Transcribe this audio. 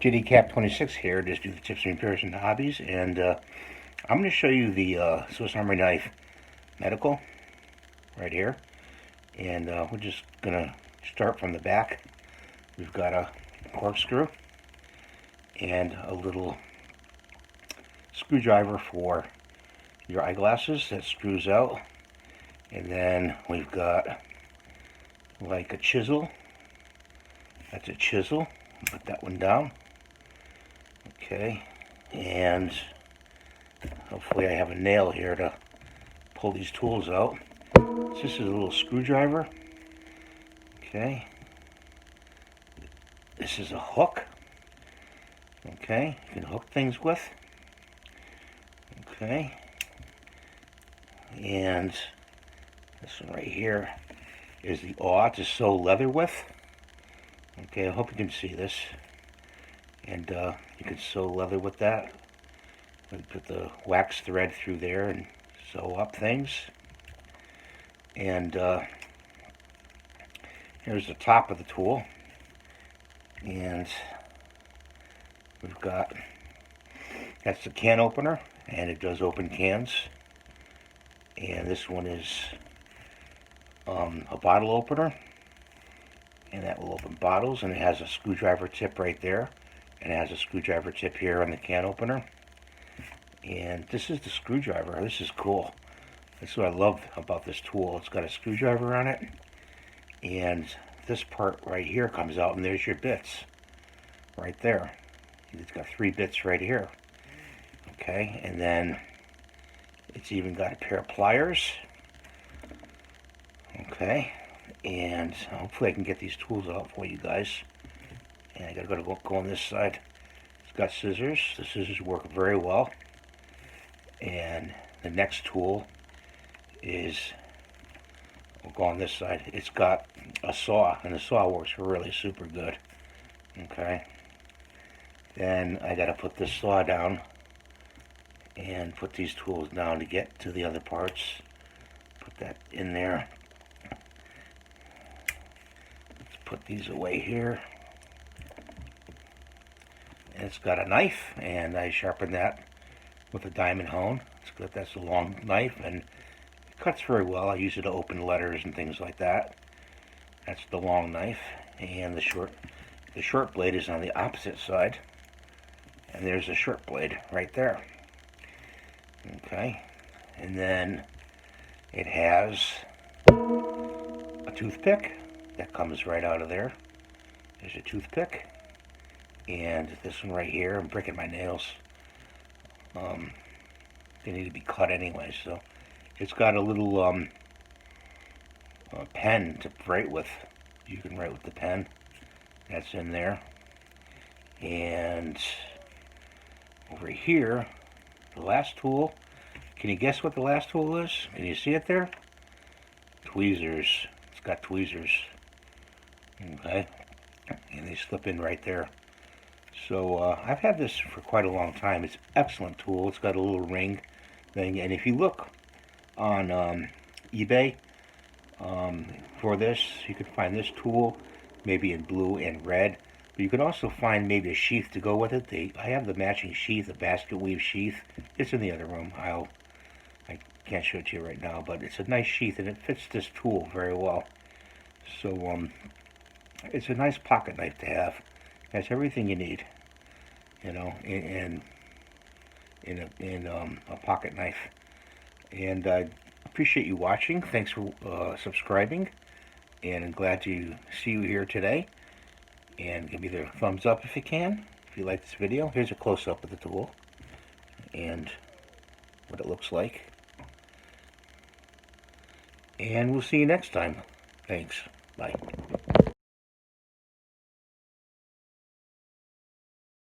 JDCap26 here, just do the tips and repairs and hobbies, and I'm going to show you the Swiss Army knife medical right here, and we're just going to start from the back. We've got a corkscrew and a little screwdriver for your eyeglasses that screws out, and then we've got like a chisel. That's a chisel. Put that one down. Okay, and hopefully I have a nail here to pull these tools out. This is a little screwdriver. Okay, this is a hook. Okay, you can hook things with. Okay, and this one right here is the awl to sew leather with. Okay, I hope you can see this. And you can sew leather with that. Put the wax thread through there and sew up things. And here's the top of the tool. And we've got, that's the can opener, and it does open cans. And this one is a bottle opener, and that will open bottles, and it has a screwdriver tip right there. And it has a screwdriver tip here on the can opener. And this is the screwdriver. This is cool. That's what I love about this tool. It's got a screwdriver on it. And this part right here comes out, and there's your bits. Right there. It's got 3 bits right here. Okay, and then it's even got a pair of pliers. Okay, and hopefully I can get these tools out for you guys. And I gotta go on this side. It's got scissors. The scissors work very well. And the next tool is, we'll go on this side. It's got a saw, and the saw works really super good. Okay. Then I gotta put this saw down and put these tools down to get to the other parts. Put that in there. Let's put these away here. And it's got a knife, and I sharpened that with a diamond hone. It's good. That's a long knife, and it cuts very well. I use it to open letters and things like that. That's the long knife, and the short blade is on the opposite side. And there's a short blade right there. Okay, and then it has a toothpick that comes right out of there. There's a toothpick. And this one right here, I'm breaking my nails. They need to be cut anyway, so it's got a little pen to write with. You can write with the pen. That's in there. And over here, the last tool. Can you guess what the last tool is? Can you see it there? Tweezers. It's got tweezers. Okay. And they slip in right there. So I've had this for quite a long time. It's an excellent tool. It's got a little ring thing, and if you look on eBay for this, you can find this tool maybe in blue and red, but you can also find maybe a sheath to go with it. I have the matching sheath, a basket weave sheath. It's in the other room. I can't show it to you right now, but it's a nice sheath, and it fits this tool very well. So it's a nice pocket knife to have. It has everything you need, you know, in a pocket knife. And I appreciate you watching. Thanks for subscribing, and I'm glad to see you here today. And give me the thumbs up if you can, if you like this video. Here's a close-up of the tool and what it looks like. And we'll see you next time. Thanks. Bye.